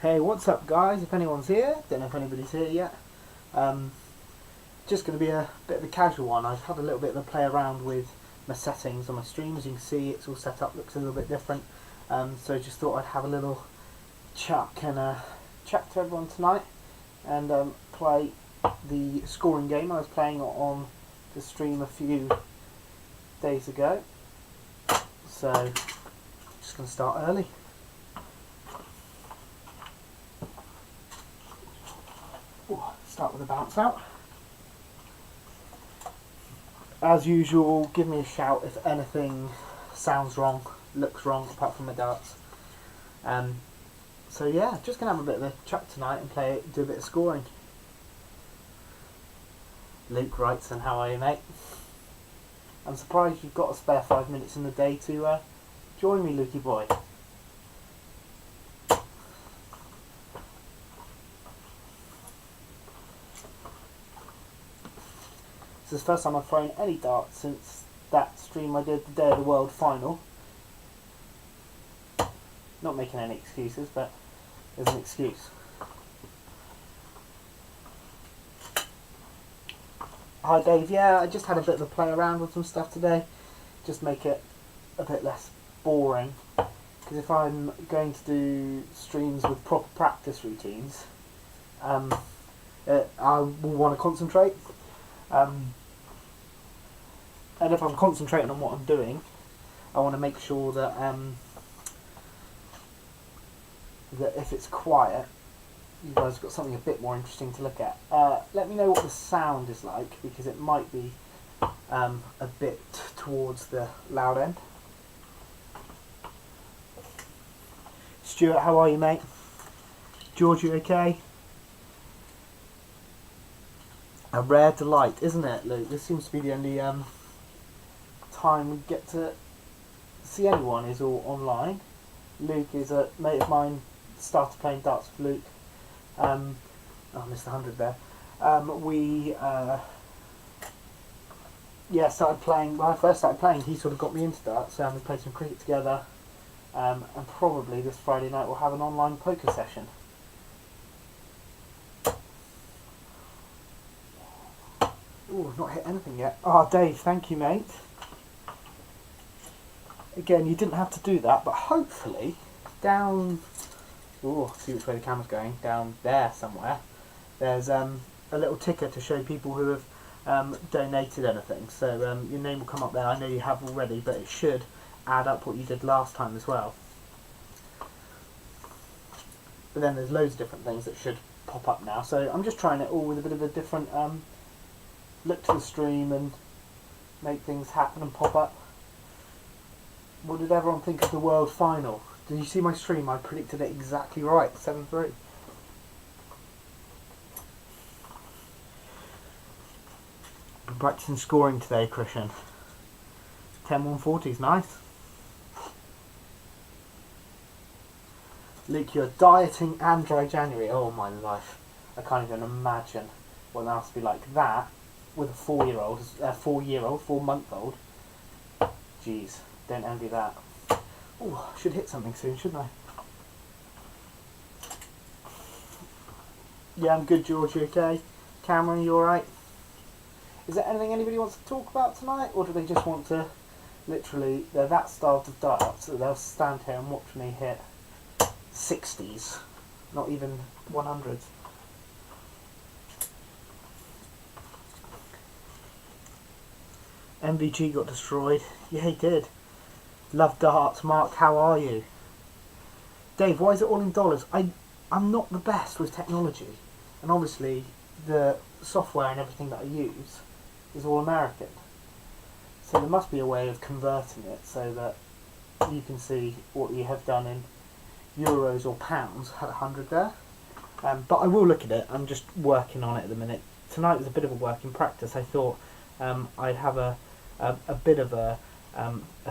Hey, what's up, guys? If anyone's here, don't know if anybody's here yet. Um, just going to be a bit of a casual one. I've had a little bit of a play around with my settings on my stream. As you can see, it's all set up, looks a little bit different. So just thought I'd have a little chat and chat to everyone tonight and play the scoring game I was playing on the stream a few days ago. So just going to start early. Start with a bounce out. As usual, give me a shout if anything sounds wrong, looks wrong, apart from my darts. So yeah, just gonna have a bit of a chat tonight and do a bit of scoring. Luke writes, and how are you, mate? I'm surprised you've got a spare 5 minutes in the day to join me, Lukey boy. This is the first time I've thrown any darts since that stream I did the day of the World Final. Not making any excuses, but there's an excuse. Hi Dave, yeah, I just had a bit of a play around with some stuff today. Just make it a bit less boring. Because if I'm going to do streams with proper practice routines, I will want to concentrate. And if I'm concentrating on what I'm doing, I want to make sure that that if it's quiet, you guys have got something a bit more interesting to look at. Let me know what the sound is like, because it might be a bit towards the loud end. Stuart, how are you, mate? George, you okay? A rare delight, isn't it, Luke? This seems to be the only time we get to see anyone is all online. Luke is a mate of mine, started playing darts with Luke. I missed 100 there. Started playing, when I first started playing, he sort of got me into darts, we played some cricket together, and probably this Friday night we'll have an online poker session. Ooh, I've not hit anything yet. Oh, Dave, thank you, mate. Again, you didn't have to do that, but hopefully down... Ooh, see which way the camera's going. Down there somewhere. There's a little ticker to show people who have donated anything. So your name will come up there. I know you have already, but it should add up what you did last time as well. But then there's loads of different things that should pop up now. So I'm just trying it all with a bit of a different look to the stream and make things happen and pop up. What did everyone think of the World Final? Did you see my stream? I predicted it exactly right, 7-3. Been practicing scoring today, Christian. 10-140 is nice. Luke, you're dieting and dry January. Oh my life. I can't even imagine what that must be like. That with a 4-month-old. Jeez. Don't envy that. Oh, I should hit something soon, shouldn't I? Yeah, I'm good, George. You okay? Cameron, you alright? Is there anything anybody wants to talk about tonight? Or do they just want to... Literally, they're that starved of darts that they'll stand here and watch me hit 60s. Not even 100s. MVG got destroyed. Yeah, he did. Love darts. Mark, how are you? Dave, why is it all in dollars? I'm not the best with technology. And obviously, the software and everything that I use is all American. So there must be a way of converting it so that you can see what you have done in euros or pounds. Had 100 there. But I will look at it. I'm just working on it at the minute. Tonight was a bit of a work in practice. I thought I'd have a bit of a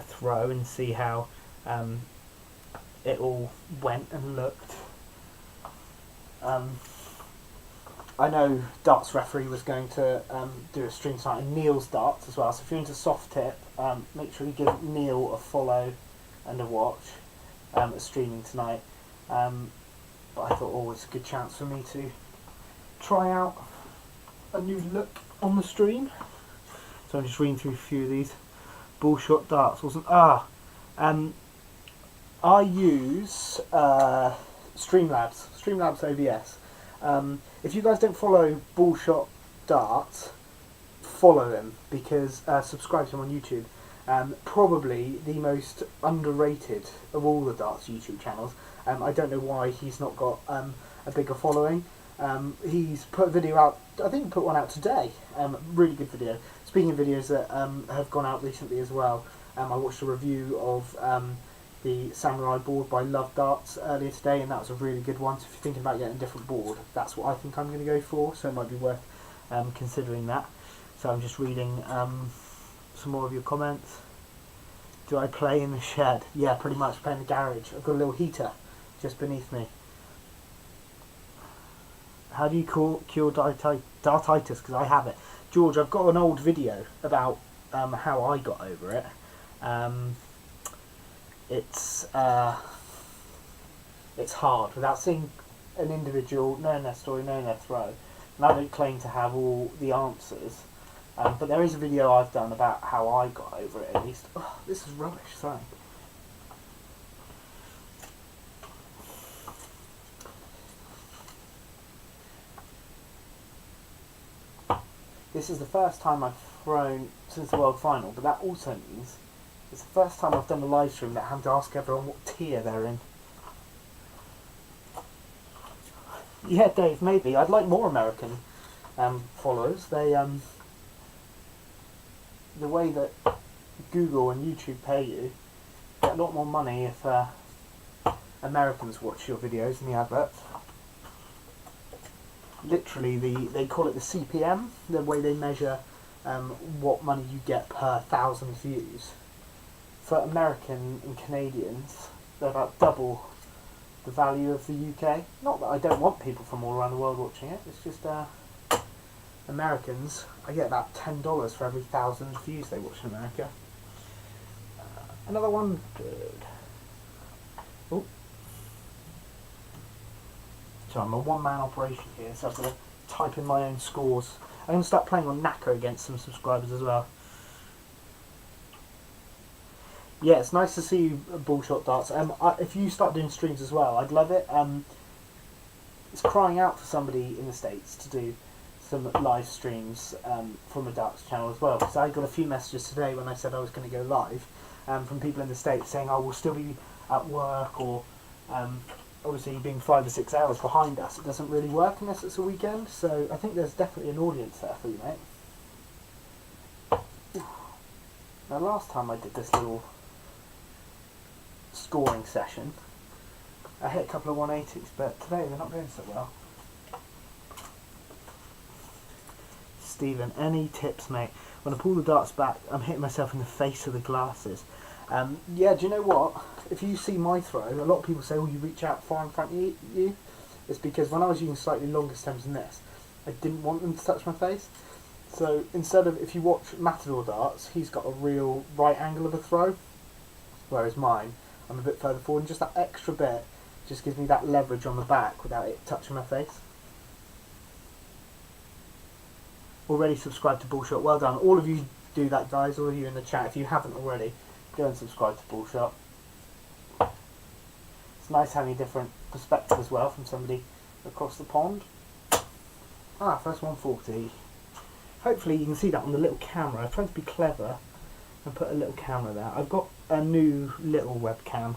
throw and see how it all went and looked. I know Darts Referee was going to do a stream tonight and Neil's Darts as well, so if you're into soft tip, make sure you give Neil a follow and a watch streaming tonight. but I thought, oh, it's a good chance for me to try out a new look on the stream. So I'm just reading through a few of these. Bullshot darts wasn't I use Streamlabs OBS. If you guys don't follow Bullshot Darts, follow him, because subscribe to him on YouTube. Probably the most underrated of all the darts YouTube channels. I don't know why he's not got a bigger following. He's put a video out, I think he put one out today, really good video. Speaking of videos that have gone out recently as well, I watched a review of the Samurai board by Love Darts earlier today, and that was a really good one. So if you're thinking about getting a different board, that's what I think I'm going to go for, so it might be worth considering that. So I'm just reading some more of your comments. Do I play in the shed? Yeah, pretty much, play in the garage. I've got a little heater just beneath me. How do you cure dartitis? Because I have it. George, I've got an old video about how I got over it. It's hard without seeing an individual, knowing their story, knowing their throw. And I don't claim to have all the answers, but there is a video I've done about how I got over it, at least. Oh, this is rubbish, sorry. This is the first time I've thrown since the World Final, but that also means it's the first time I've done a live stream that I have to ask everyone what tier they're in. Yeah, Dave, maybe. I'd like more American followers. They the way that Google and YouTube pay you get a lot more money if Americans watch your videos in the adverts. Literally, they call it the CPM, the way they measure what money you get per 1,000 views. For American and Canadians, they're about double the value of the UK. Not that I don't want people from all around the world watching it, it's just Americans, I get about $10 for every 1,000 views they watch in America. Another one, good. Oh. So I'm a one-man operation here, so I've got to type in my own scores. I'm going to start playing on Nacko against some subscribers as well. Yeah, it's nice to see you, Bullshot Darts. If you start doing streams as well, I'd love it. It's crying out for somebody in the States to do some live streams from a darts channel as well. Because I got a few messages today when I said I was going to go live from people in the States saying, "Oh, we'll still be at work," or obviously being 5 or 6 hours behind us, it doesn't really work unless it's a weekend. So I think there's definitely an audience there for you, mate. Oof. Now, last time I did this little scoring session, I hit a couple of 180s, but today they're not going so well. Stephen, any tips, mate? When I pull the darts back, I'm hitting myself in the face with the glasses. Yeah, do you know what? If you see my throw, a lot of people say, "Oh, you reach out far in front of you." It's because when I was using slightly longer stems than this, I didn't want them to touch my face. So instead of, if you watch Matador darts, he's got a real right angle of a throw, whereas mine, I'm a bit further forward, and just that extra bit just gives me that leverage on the back without it touching my face. Already subscribed to Bullshot. Well done. All of you do that, guys. All of you in the chat. If you haven't already, go and subscribe to Bullshot. It's nice having a different perspective as well from somebody across the pond. First 140. Hopefully you can see that on the little camera. I've tried to be clever and put a little camera there. I've got a new little webcam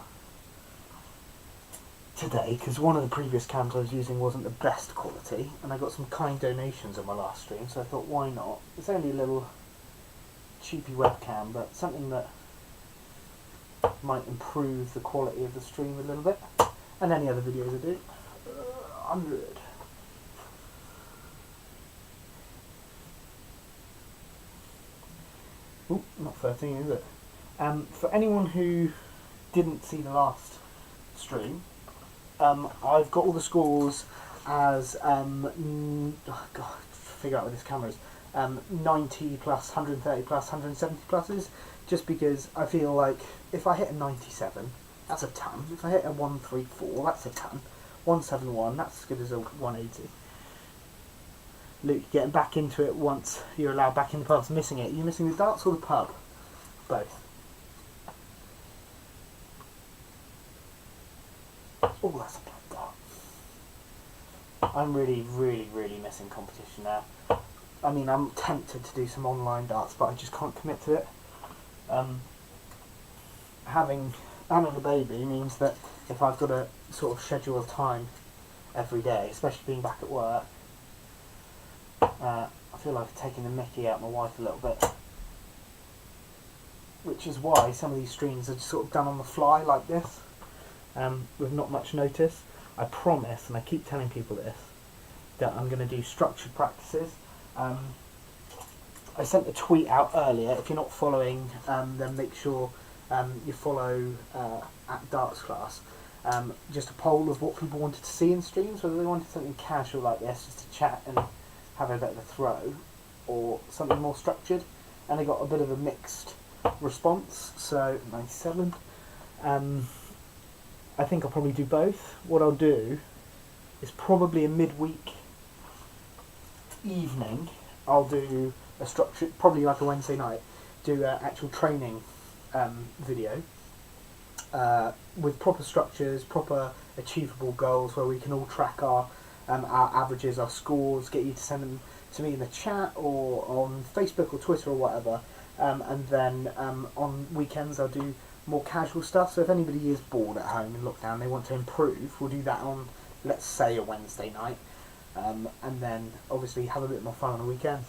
today because one of the previous cams I was using wasn't the best quality, and I got some kind donations on my last stream, so I thought, why not? It's only a little cheapy webcam, but something that might improve the quality of the stream a little bit, and any other videos I do. 100. Ooh, not 13, is it? For anyone who didn't see the last stream, I've got all the scores as figure out where this camera is. 90 plus, 130 plus, 170 pluses, just because I feel like if I hit a 97, that's a ton. If I hit a 134, that's a ton. 171, that's as good as a 180. Luke, getting back into it once you're allowed back in the pubs, missing it. You're missing the darts or the pub? Both. Oh, that's a black dart. I'm really, really, really missing competition now. I mean, I'm tempted to do some online darts, but I just can't commit to it. Having a baby means that if I've got a sort of schedule of time every day, especially being back at work, I feel like I've taken the mickey out of my wife a little bit. Which is why some of these streams are just sort of done on the fly like this, with not much notice. I promise, and I keep telling people this, that I'm going to do structured practices. I sent a tweet out earlier. If you're not following, then make sure you follow at Darts Class. Just a poll of what people wanted to see in streams, whether they wanted something casual like this, just to chat and have a bit of a throw, or something more structured. And I got a bit of a mixed response, so 97. I think I'll probably do both. What I'll do is probably a midweek evening, I'll do a structured, probably like a Wednesday night, do an actual training video with proper structures, proper achievable goals where we can all track our averages, our scores, get you to send them to me in the chat or on Facebook or Twitter or whatever. And then on weekends I'll do more casual stuff. So if anybody is bored at home in lockdown, they want to improve, we'll do that on, let's say, a Wednesday night. And then obviously have a bit more fun on the weekends.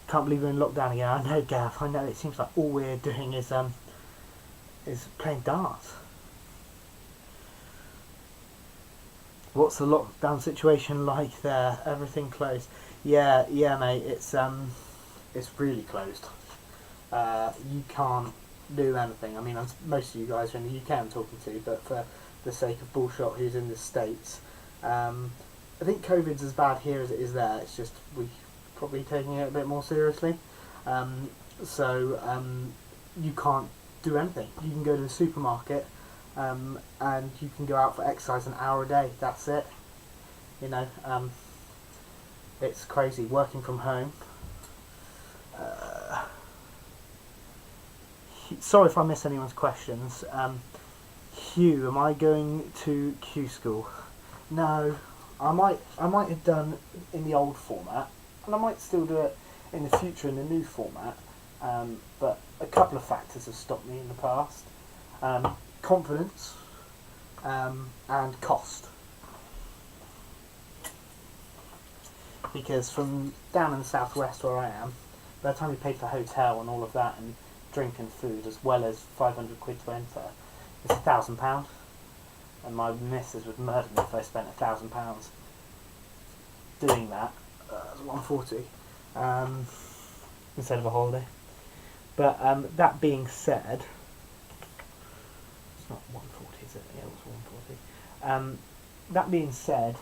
Can't believe we're in lockdown again. I know, Gav. I know. It seems like all we're doing is playing darts. What's the lockdown situation like there? Everything closed? Yeah, mate. It's really closed. You can't do anything. I mean, most of you guys are in the UK I'm talking to, but for the sake of Bullshot, who's in the States, I think COVID's as bad here as it is there. It's just we probably taking it a bit more seriously. So you can't do anything. You can go to the supermarket and you can go out for exercise an hour a day. That's it. You know, it's crazy working from home. Sorry if I miss anyone's questions. Hugh, am I going to Q School? No, I might have done in the old format, and I might still do it in the future in the new format. But a couple of factors have stopped me in the past: confidence and cost. Because from down in the southwest where I am, by the time you paid for hotel and all of that and drink and food, as well as 500 quid to enter, it's £1,000, and my missus would murder me if I spent £1,000 doing that. It's 140 instead of a holiday. But that being said, it's not 140, is it? Yeah, it was 140. That being said,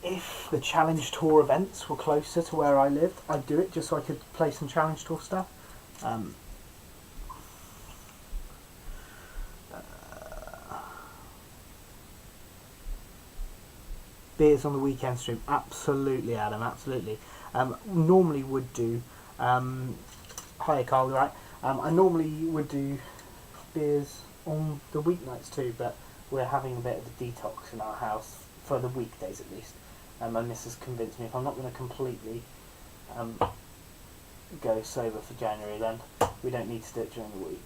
if the Challenge Tour events were closer to where I lived, I'd do it just so I could play some Challenge Tour stuff. Beers on the weekend stream, absolutely, Adam, absolutely. Normally would do. Hi, Carl, right? I normally would do beers on the weeknights too, but we're having a bit of a detox in our house for the weekdays at least. My missus convinced me if I'm not going to completely go sober for January, then we don't need to do it during the week.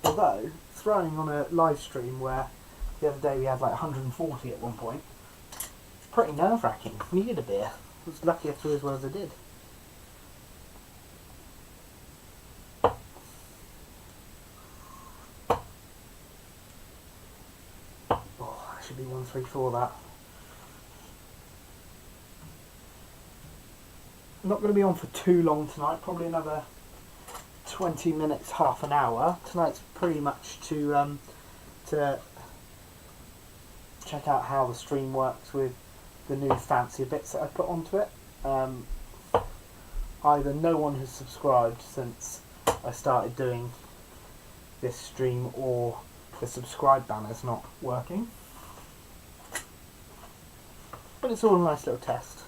Although, throwing on a live stream where the other day we had like 140 at one point, pretty nerve-wracking. Needed a beer. I was lucky I threw as well as I did. Oh, that should be 134, that. I'm not going to be on for too long tonight, probably another 20 minutes, half an hour. Tonight's pretty much to check out how the stream works with the new fancier bits that I put onto it. Either no one has subscribed since I started doing this stream, or the subscribe banner's not working. But it's all a nice little test.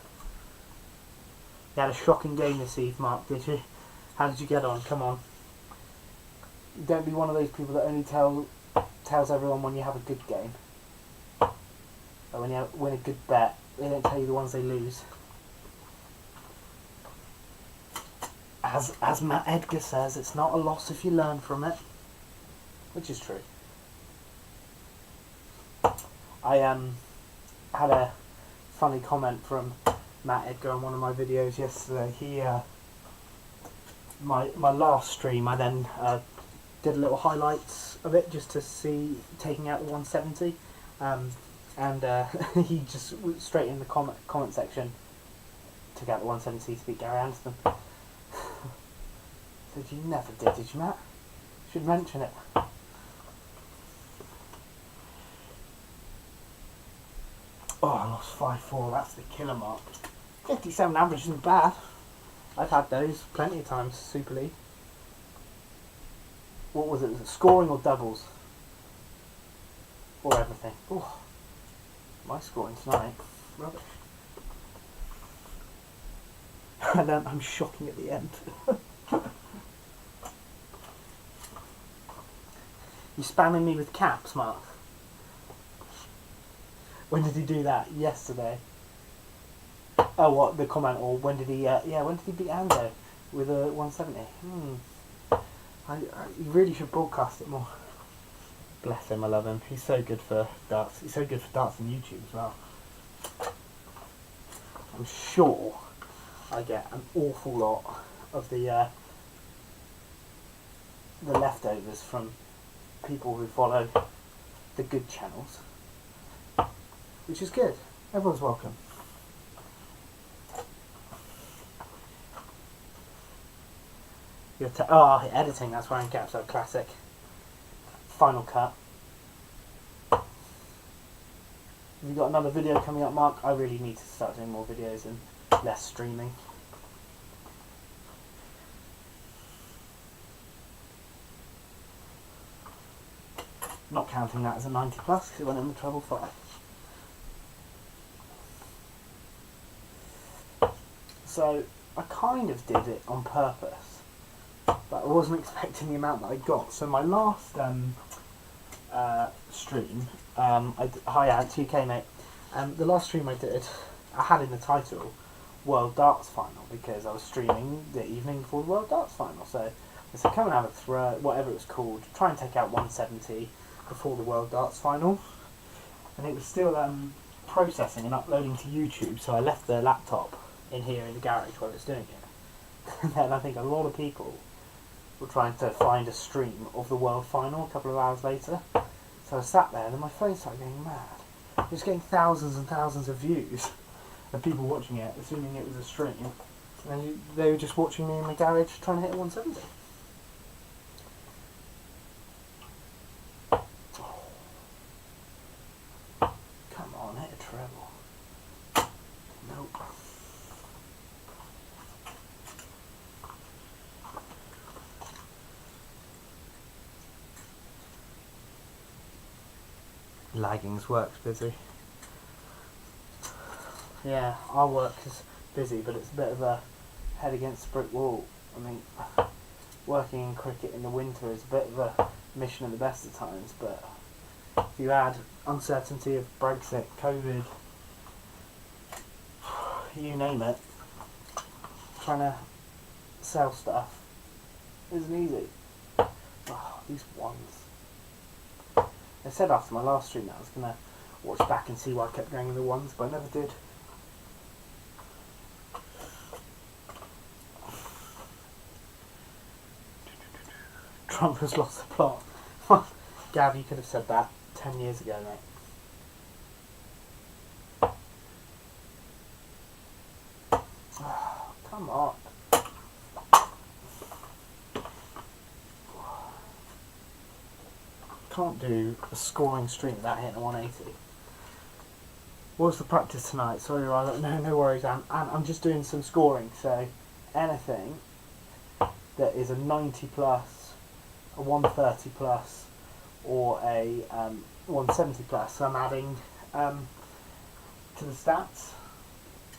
You had a shocking game this eve, Mark, did you? How did you get on? Come on. Don't be one of those people that only tells everyone when you have a good game. Or when you win a good bet, they don't tell you the ones they lose. As Matt Edgar says, it's not a loss if you learn from it. Which is true. I had a funny comment from Matt Edgar on one of my videos yesterday. He my last stream, I then did a little highlights of it just to see taking out the 170, and he just straight in the comment section took out the 170 to beat Gary Anderson. Said, you never did you, Matt? Should mention it. Oh, I lost 5-4, that's the killer mark. 57 average isn't bad. I've had those plenty of times, Super League. What was it? Scoring or doubles? Or everything? Oh, my scoring tonight. Rubbish. And then I'm shocking at the end. You spamming me with caps, Mark? When did he do that? Yesterday. Oh, what, the comment, or when did he, when did he beat Ando with a 170? You really should broadcast it more. Bless him, I love him. He's so good for darts. He's so good for darts on YouTube as well. I'm sure I get an awful lot of the leftovers from people who follow the good channels, which is good. Everyone's welcome. Editing, that's where I'm caps, so classic. Final cut. Have you got another video coming up, Mark? I really need to start doing more videos and less streaming. Not counting that as a 90 plus because it went in the treble 5. So I kind of did it on purpose, but I wasn't expecting the amount that I got. So my last stream, hi Ant, UK mate. The last stream I did, I had in the title World Darts Final because I was streaming the evening before the World Darts Final. So I said, come and have a throw, whatever it was called, try and take out 170 before the World Darts Final. And it was still processing and uploading to YouTube, so I left the laptop in here in the garage while it was doing it. And then I think a lot of people were trying to find a stream of the World Final a couple of hours later. So I sat there and then my phone started going mad. It was getting thousands and thousands of views of people watching it, assuming it was a stream. And they were just watching me in my garage trying to hit a 170. Come on, hit a treble. Nope. Lagging's work's busy. Yeah, our work is busy, but it's a bit of a head against the brick wall. I mean, working in cricket in the winter is a bit of a mission at the best of times, but if you add uncertainty of Brexit, COVID, you name it, trying to sell stuff isn't easy. Oh, these ones. I said after my last stream that I was going to watch back and see why I kept going with the ones, but I never did. Trump has lost the plot. Gav, you could have said that 10 years ago, mate. Oh, come on. Can't do a scoring stream without hitting a 180. What was the practice tonight? Sorry, Ryla. No worries, Anne. I'm just doing some scoring, so anything that is a 90 plus, a 130 plus, or a 170 plus. So I'm adding to the stats,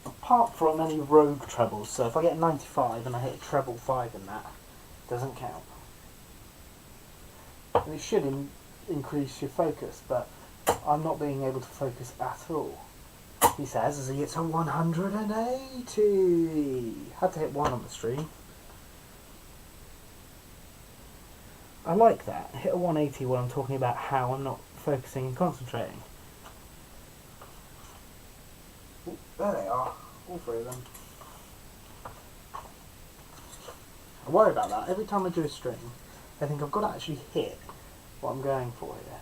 apart from any rogue trebles. So if I get 95 and I hit a treble 5 in that, it doesn't count. And it should increase your focus, but I'm not being able to focus at all. He says as he hits a 180. Had to hit 1 on the stream. I like that. Hit a 180 when I'm talking about how I'm not focusing and concentrating. Ooh, there they are, all 3 of them. I worry about that. Every time I do a stream, I think I've got to actually hit what I'm going for here.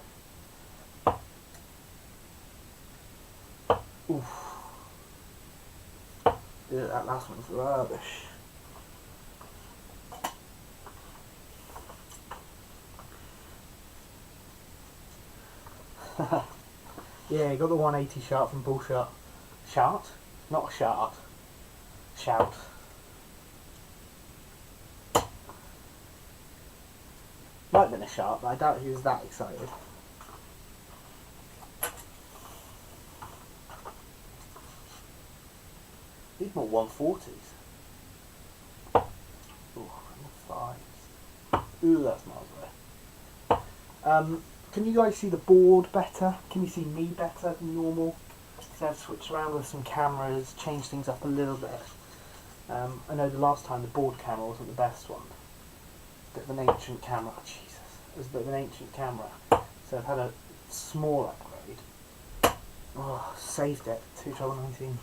Oof. Yeah, that last one's rubbish. Yeah, got the 180 shot from Bullshot. Shot? Not a shot. Shout. Might have been a shot, but I doubt he was that excited. These more 140s. Ooh, 5s. Ooh, that's miles away. Can you guys see the board better? Can you see me better than normal? So I've switched around with some cameras, changed things up a little bit. I know the last time the board camera wasn't the best one. Bit of an ancient camera. Oh, Jesus, it was a bit of an ancient camera. So I've had a small upgrade. Oh, saved it. 2019.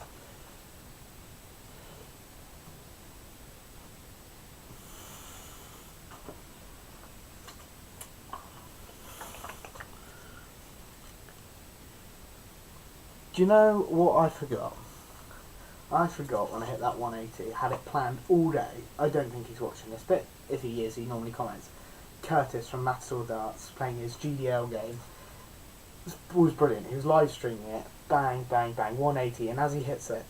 Do you know what I forgot? I forgot when I hit that 180. Had it planned all day. I don't think he's watching this, but if he is, he normally comments. Curtis from Matador Darts playing his GDL game. It was brilliant. He was live streaming it. Bang, bang, bang. 180, and as he hits it,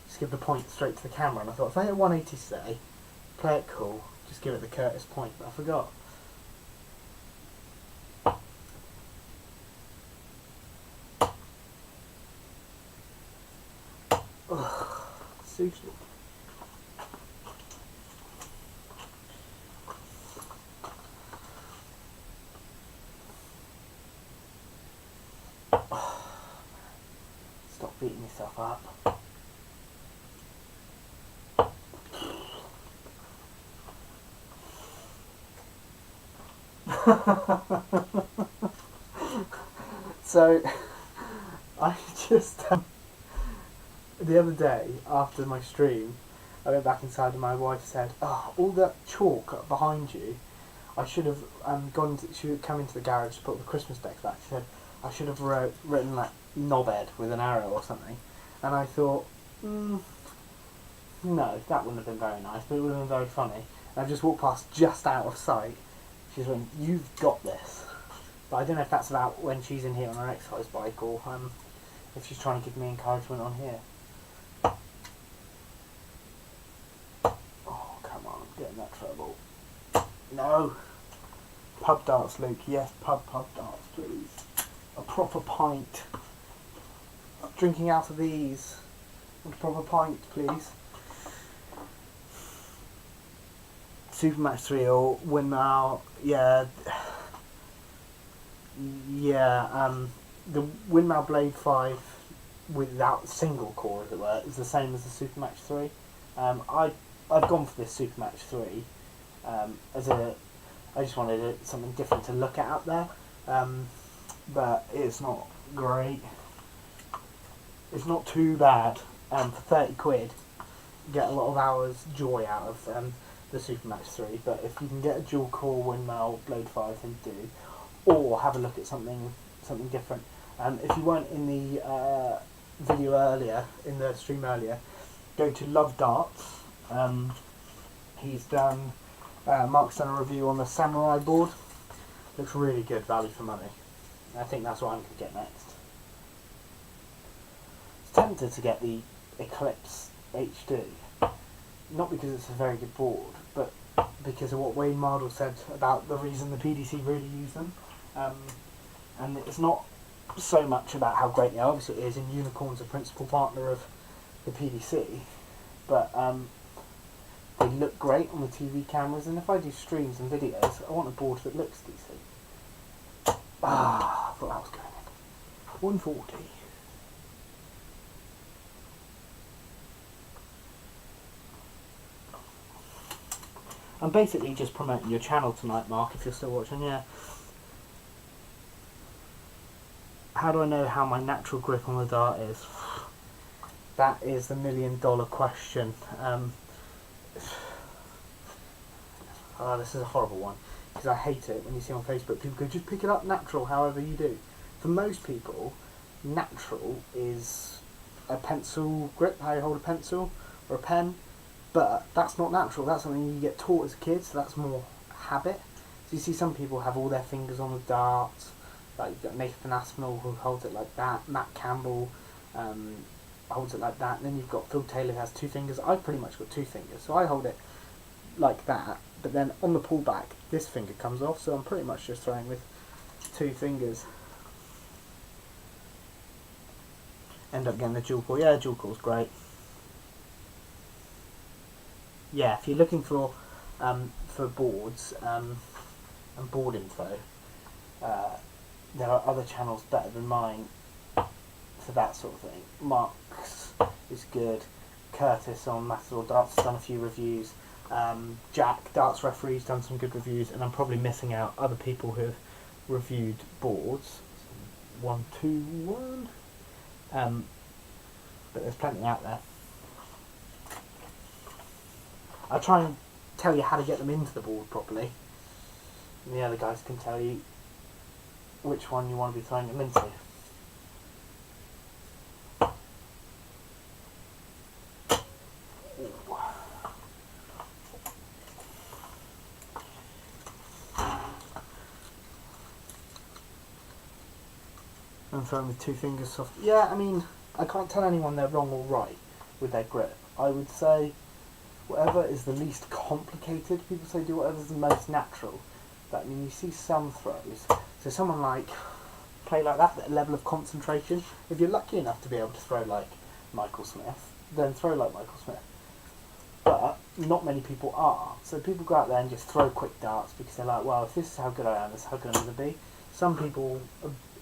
just give the point straight to the camera. And I thought, if I hit 180 today, play it cool. Just give it the Curtis point. But I forgot. Ugh, sushi. Stop beating yourself up. So, I just the other day after my stream, I went back inside and my wife said, "Oh, all that chalk behind you, I should have she would come into the garage to put the Christmas decks back." She said, "I should have written like knobhead with an arrow or something," and I thought, no, that wouldn't have been very nice, but it would have been very funny. And I just walked past just out of sight. She's went, "You've got this." But I don't know if that's about when she's in here on her exercise bike or if she's trying to give me encouragement on here. Oh, come on, I'm getting that trouble. No. Pub darts, Luke. Yes, pub darts, please. A proper pint. Drinking out of these. A proper pint, please. Supermatch 3 or Windmill, yeah. Yeah, the Windmill Blade 5 without single core, as it were, is the same as the Supermatch 3. I've gone for this Supermatch 3 I just wanted something different to look at out there, but it's not great. It's not too bad. For 30 quid, you get a lot of hours joy out of the Supermatch 3, but if you can get a dual core Windmill Blade 5, then do. Or have a look at something different. If you weren't in the video earlier, in the stream earlier, go to Love Darts. He's done, Mark's done a review on the Samurai board. Looks really good, value for money. I think that's what I'm going to get next. I was tempted to get the Eclipse HD. Not because it's a very good board, but because of what Wayne Mardle said about the reason the PDC really use them. And it's not so much about how great they are. Obviously, it is, and Unicorn's a principal partner of the PDC, but they look great on the TV cameras. And if I do streams and videos, I want a board that looks decent. I thought that was going in. 140. I'm basically just promoting your channel tonight, Mark, if you're still watching, yeah. How do I know how my natural grip on the dart is? That is the $1,000,000 question. This is a horrible one, because I hate it when you see on Facebook people go, just pick it up natural, however you do. For most people, natural is a pencil grip, how you hold a pencil or a pen, but that's not natural. That's something you get taught as a kid, so that's more habit. So you see some people have all their fingers on the dart, like you've got Nathan Aspinall who holds it like that, Matt Campbell holds it like that, and then you've got Phil Taylor who has 2 fingers. I've pretty much got 2 fingers, so I hold it like that, but then on the pullback this finger comes off, so I'm pretty much just throwing with 2 fingers. End up getting the dual core. Yeah, dual core's great. Yeah, if you're looking for boards and board info, there are other channels better than mine for that sort of thing. Mark's is good. Curtis on Matador Darts has done a few reviews. Jack Darts Referee's done some good reviews, and I'm probably missing out other people who have reviewed boards. 1, 2, 1. But there's plenty out there. I'll try and tell you how to get them into the board properly, and the other guys can tell you which one you want to be throwing them into. I'm throwing with 2 fingers soft. Yeah, I mean, I can't tell anyone they're wrong or right with their grip. I would say whatever is the least complicated. People say do whatever's the most natural. But I mean, you see some throws. So someone like play like that level of concentration. If you're lucky enough to be able to throw like Michael Smith, then throw like Michael Smith. But not many people are. So people go out there and just throw quick darts because they're like, well, if this is how good I am, this is how good I'm going to be. Some people,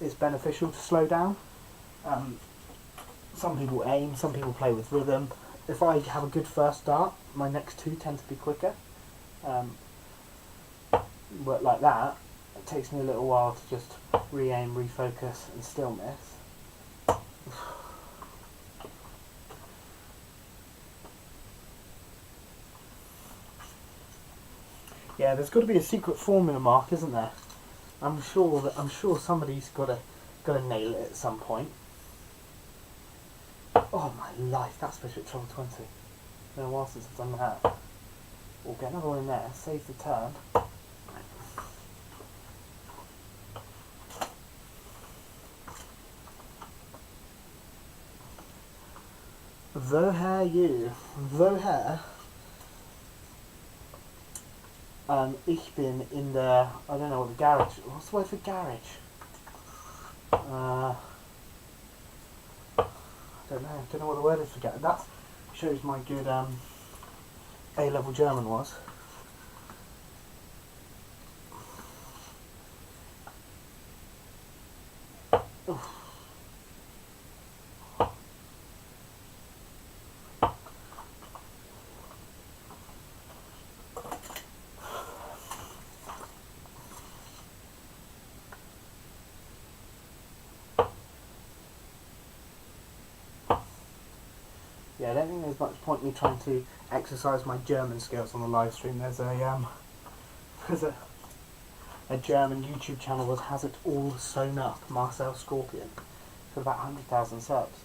it's beneficial to slow down. Some people aim, some people play with rhythm. If I have a good first dart, my next 2 tend to be quicker. But like that, it takes me a little while to just re-aim, refocus and still miss. Yeah, there's got to be a secret formula, Mark, isn't there? I'm sure somebody's got to nail it at some point. Oh my life, that's fish at treble 20. It's been a while since I've done that. We'll get another one in there, save the turn. Woher you? Woher? Ich bin in the, I don't know what the garage, what's the word for garage? I don't know what the word is for garage. That shows my good A-level German was. Oof. Yeah, I don't think there's much point in me trying to exercise my German skills on the live stream. There's a German YouTube channel that has it all sewn up, Marcel Scorpion, for about 100,000 subs.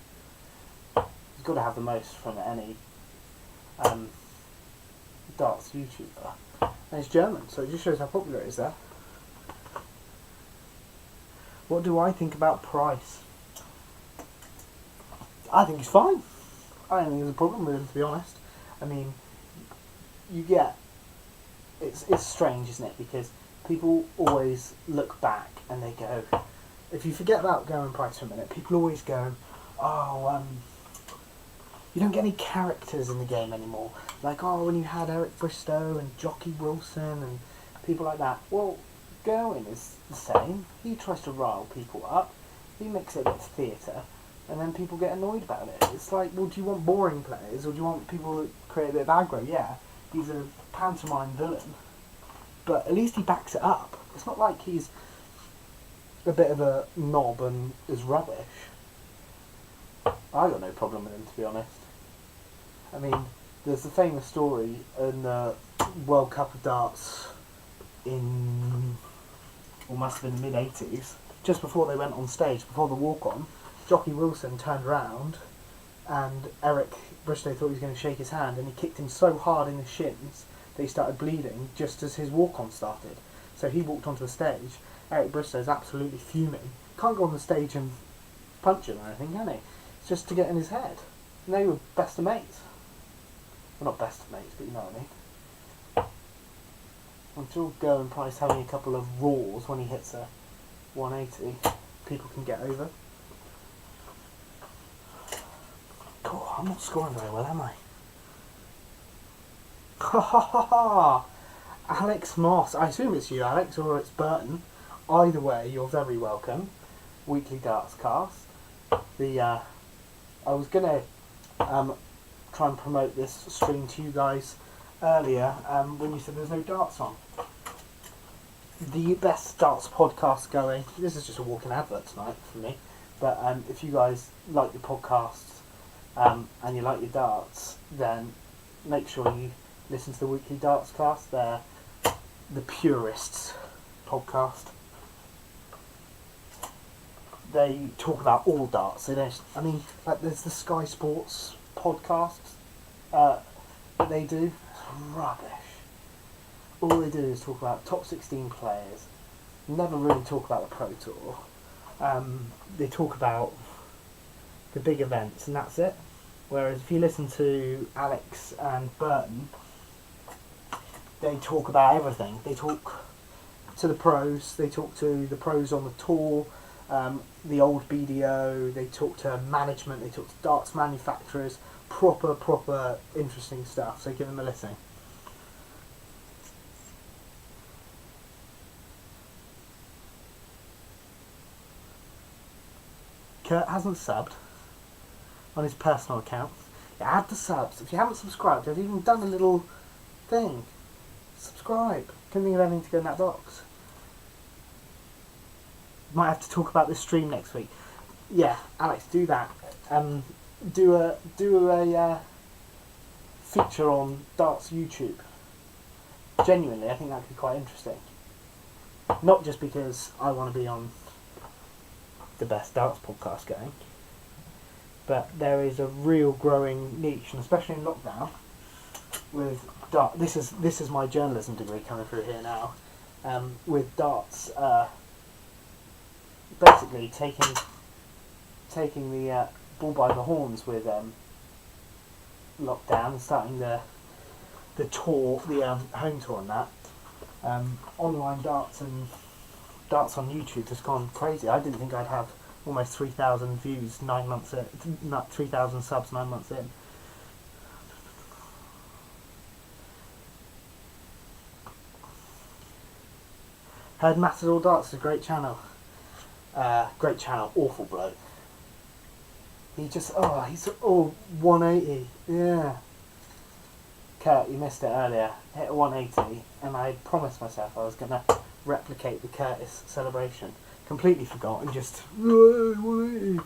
He's got to have the most from any darts YouTuber. And it's German, so it just shows how popular it is there. What do I think about price? I think he's fine. I don't think there's a problem with him, to be honest. I mean, you get... It's strange, isn't it? Because people always look back and they go, if you forget about going price for a minute, people always go, oh, you don't get any characters in the game anymore. Like, oh, when you had Eric Bristow and Jockey Wilson and people like that. Well, Gerwin is the same. He tries to rile people up. He makes it a bit of theatre, and then people get annoyed about it. It's like, well, do you want boring players, or do you want people that create a bit of aggro? Yeah, he's a pantomime villain, but at least he backs it up. It's not like he's a bit of a knob and is rubbish. I got no problem with him, to be honest. I mean, there's the famous story in the World Cup of Darts in, or must have been the mid-80s, just before they went on stage, before the walk-on, Jockey Wilson turned round and Eric Bristow thought he was going to shake his hand, and he kicked him so hard in the shins that he started bleeding just as his walk-on started. So he walked onto the stage. Eric Bristow's absolutely fuming. Can't go on the stage and punch him or anything, can he? It's just to get in his head. And they were best of mates. Well, not best of mates, but you know what I mean. I'm sure Gerwin Price having a couple of roars when he hits a 180, people can get over. God, I'm not scoring very well, am I? Ha ha ha ha! Alex Moss. I assume it's you, Alex, or it's Burton. Either way, you're very welcome. Weekly Darts Cast. I was gonna try and promote this stream to you guys earlier when you said there's no darts on. The best darts podcast going. This is just a walking advert tonight for me. But if you guys like your podcasts and you like your darts, then make sure you listen to the Weekly Darts Cast. They're the purists podcast. They talk about all darts. They don't. I mean, like there's the Sky Sports podcast that they do. It's rubbish. All they do is talk about top 16 players. Never really talk about the Pro Tour. They talk about the big events, and that's it. Whereas if you listen to Alex and Burton, they talk about everything. They talk to the pros. They talk to the pros on the tour. The old BDO, they talk to management, they talk to darts manufacturers, proper interesting stuff, so give them a listen. Kurt hasn't subbed on his personal account. Yeah, add the subs. If you haven't subscribed, I've even done a little thing. Subscribe. Couldn't think of anything to go in that box. Might have to talk about this stream next week. Yeah, Alex, do that. Do a feature on darts YouTube. Genuinely, I think that could be quite interesting. Not just because I want to be on the best darts podcast going, but there is a real growing niche, and especially in lockdown, with dart. This is my journalism degree coming through here now. With darts. Basically taking the bull by the horns with lockdown and starting the tour, the home tour and that. Online darts and darts on YouTube has gone crazy. I didn't think I'd have almost 3,000 views 9 months in, not 3,000 subs 9 months in. Heard Matador Darts is a great channel. Great channel, awful bloke. He's 180, yeah. Kurt, you missed it earlier. Hit a 180, and I promised myself I was going to replicate the Curtis celebration. Completely forgot and just 180.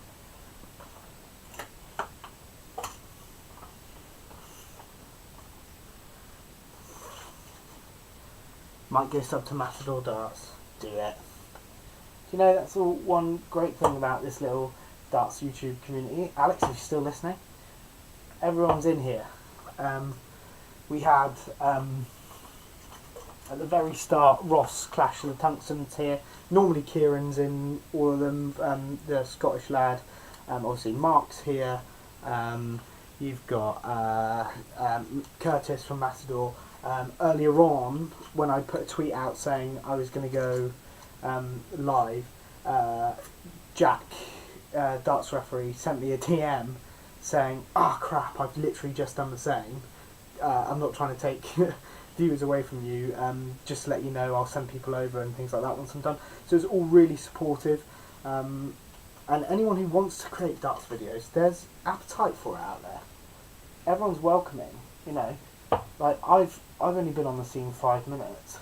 Might go sub to Matador Darts. Do it. You know, that's all one great thing about this little darts YouTube community. Alex, if you're still listening, everyone's in here. We had, at the very start, Ross Clash of the Tungstens here. Normally Kieran's in all of them, the Scottish lad. Obviously Mark's here. You've got Curtis from Matador. Earlier on, when I put a tweet out saying I was going to go live, Jack, darts referee, sent me a DM saying, "Ah, crap! I've literally just done the same. I'm not trying to take viewers away from you. Just to let you know, I'll send people over and things like that once I'm done." So it's all really supportive. And anyone who wants to create darts videos, there's appetite for it out there. Everyone's welcoming, you know. Like I've only been on the scene 5 minutes.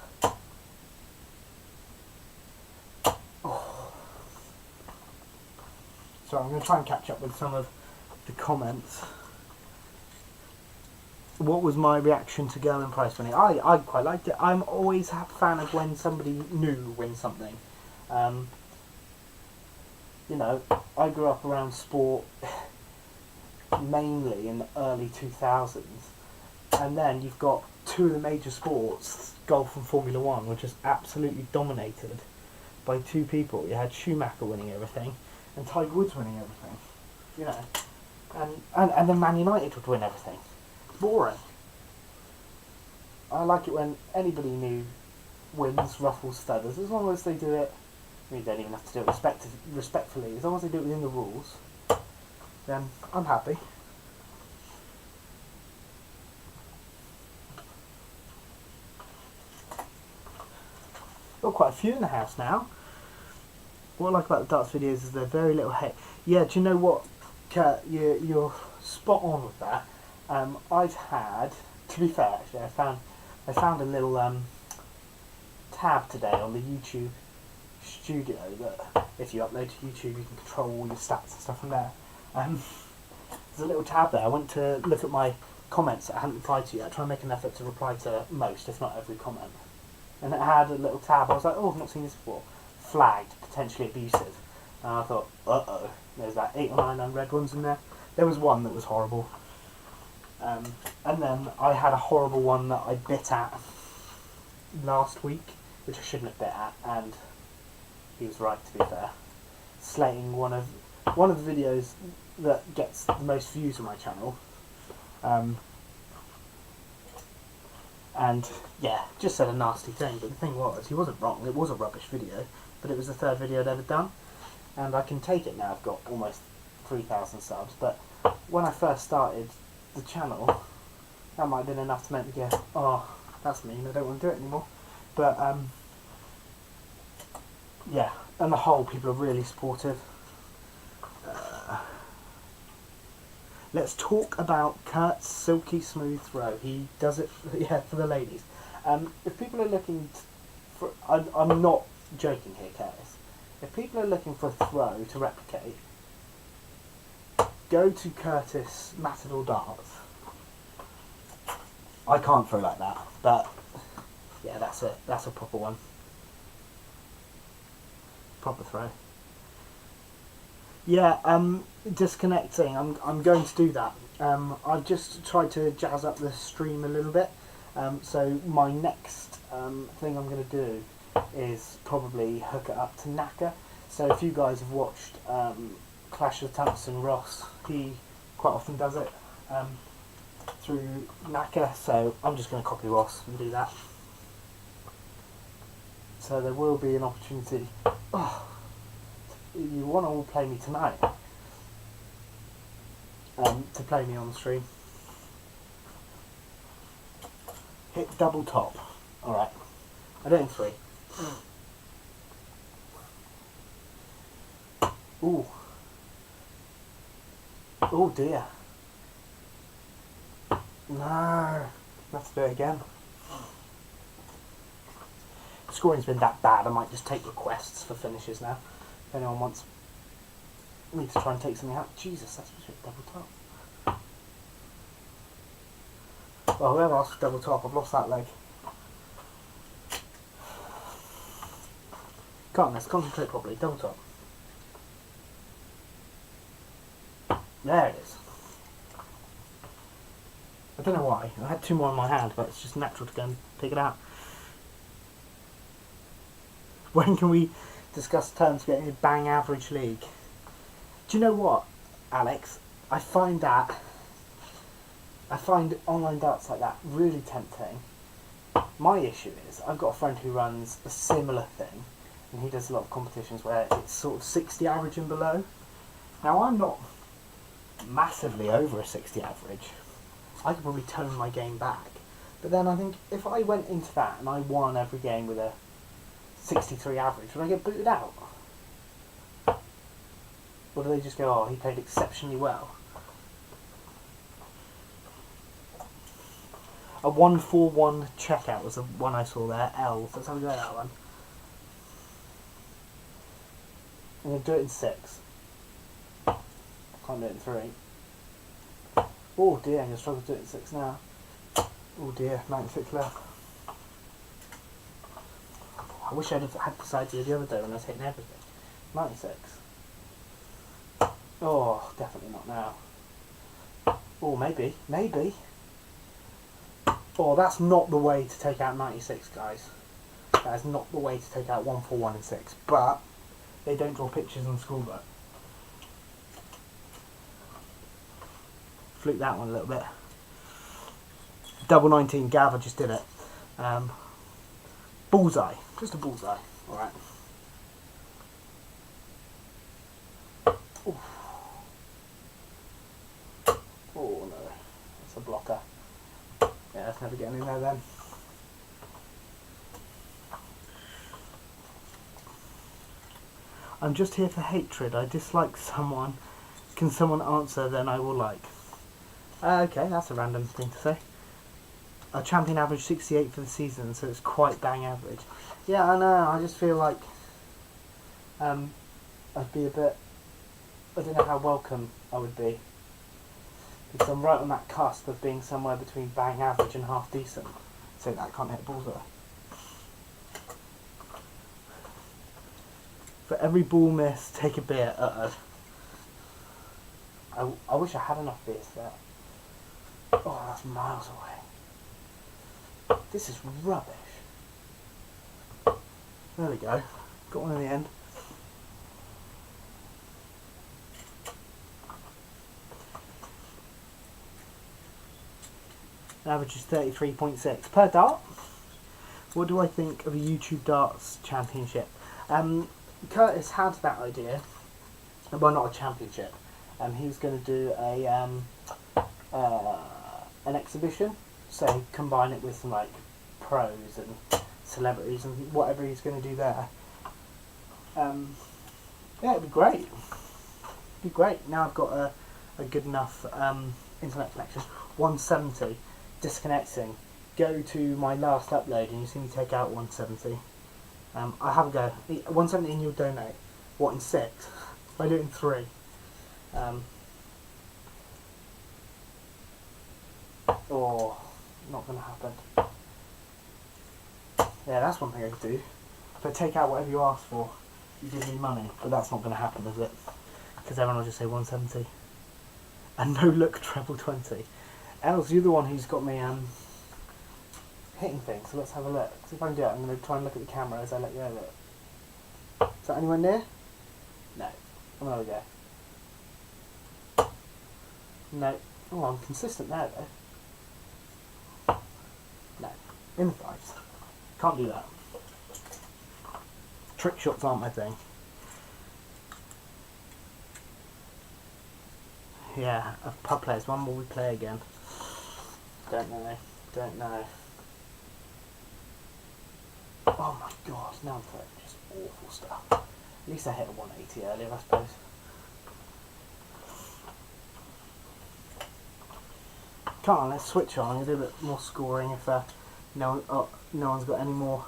Oh. So I'm going to try and catch up with some of the comments. What was my reaction to Girl in prize winning? I quite liked it. I'm always a fan of when somebody new wins something. You know, I grew up around sport mainly in the early 2000s, and then you've got two of the major sports, golf and Formula One, were just absolutely dominated by two people. You had Schumacher winning everything and Tiger Woods winning everything, you know, and then Man United would win everything. Boring. I like it when anybody new wins, ruffles feathers, as long as they do it. You don't even have to do it respectfully. As long as they do it within the rules, then I'm happy. Got quite a few in the house now. What I like about the darts videos is they're very little hate. Yeah, do you know what, Kurt? You're spot on with that. I've had, to be fair, actually, I found a little tab today on the YouTube Studio that if you upload to YouTube you can control all your stats and stuff from there. There's a little tab there. I went to look at my comments that I hadn't replied to yet. I try and make an effort to reply to most, if not every comment. And it had a little tab. I was like, oh, I've not seen this before. Flagged, potentially abusive. And I thought, uh-oh, there's like 8 or 9 unread ones in there. There was one that was horrible. And then I had a horrible one that I bit at last week, which I shouldn't have bit at, and he was right, to be fair. Slating one of the videos that gets the most views on my channel. And yeah, just said a nasty thing, but the thing was, he wasn't wrong. It was a rubbish video, but it was the 3rd video I'd ever done, and I can take it now. I've got almost 3,000 subs, but when I first started the channel, that might have been enough to make me go, oh, that's mean, I don't want to do it anymore. But yeah, on the whole, people are really supportive. Let's talk about Kurt's silky smooth throw. He does it, yeah, for the ladies. If people are looking for, I'm not joking here, Curtis. If people are looking for a throw to replicate, go to Curtis Matador Darts. I can't throw like that, but yeah, that's it. That's a proper one. Proper throw. Yeah, disconnecting. I'm going to do that. I've just tried to jazz up the stream a little bit. So my next thing I'm going to do is probably hook it up to Naka. So if you guys have watched Clash of Tungsten Ross, he quite often does it through Naka. So I'm just going to copy Ross and do that. So there will be an opportunity. Oh, you want to all play me tonight? To play me on the stream. Hit double top. Alright. I don't 3. Ooh. Oh dear. No. Let's do it again. Scoring's been that bad, I might just take requests for finishes now. If anyone wants me to try and take something out. Jesus, that's supposed to be double top. Well, whoever asked for double top, I've lost that leg. Come on, let's concentrate properly. Double top. There it is. I don't know why. I had 2 more in my hand, but it's just natural to go and pick it out. When can we discuss terms for getting a bang average league? Do you know what, Alex? I find that I find online darts like that really tempting. My issue is I've got a friend who runs a similar thing, and he does a lot of competitions where it's sort of 60 average and below. Now I'm not massively over a 60 average. I could probably tone my game back. But then I think if I went into that and I won every game with a 63 average, would I get booted out? Or do they just go, oh, he played exceptionally well? A 1-4-1 checkout was the one I saw there, L. Let's have a go at that one. I'm going to do it in 6. Can't do it in 3. Oh dear, I'm going to struggle to do it in 6 now. Oh dear, 96 left. I wish I'd have had this idea the other day when I was hitting everything. 96. Oh, definitely not now. Oh, maybe. Maybe. Oh, that's not the way to take out 96, guys. That is not the way to take out 1-4-1 and 6. But they don't draw pictures on the scorebook. Fluke that one a little bit. Double 19, Gav, I just did it. Bullseye. Just a bullseye. Alright. Oh no. That's a blocker. Yeah, that's never getting in there then. I'm just here for hatred. I dislike someone. Can someone answer, then I will like. Okay, that's a random thing to say. A champion average 68 for the season, so it's quite bang average. Yeah, I know. I just feel like I'd be a bit. I don't know how welcome I would be, because I'm right on that cusp of being somewhere between bang average and half decent. So that I can't hit bullseye. For every ball miss, take a beer. I wish I had enough beers for that. Oh, that's miles away. This is rubbish. There we go. Got one in the end. Average is 33.6 per dart. What do I think of a YouTube Darts Championship? Curtis had that idea. Well, not a championship. He was going to do an exhibition, so combine it with some like pros and celebrities and whatever he's going to do there. Yeah, it'd be great. It'd be great. Now I've got a good enough internet connection. 170. Disconnecting. Go to my last upload and you see me take out 170. I have a go. 170 and you'll donate. What, in 6? If I do it in 3. Oh, not going to happen. Yeah, that's one thing I could do. If I take out whatever you ask for, you give me money. But that's not going to happen, is it? Because everyone will just say 170. And no look, treble 20. Els, you're the one who's got me hitting things, so let's have a look. See if I can do it. I'm going to try and look at the camera as I let you over it. Is that anywhere near? No. Oh, there we go. No. Oh, I'm consistent there, though. No. In the fives. Can't do that. Trick shots aren't my thing. Yeah, of pub players. When will we play again? Don't know. Don't know. Oh my god, now I'm playing just awful stuff. At least I hit a 180 earlier, I suppose. Come on, let's switch on and do a bit more scoring if no one's got any more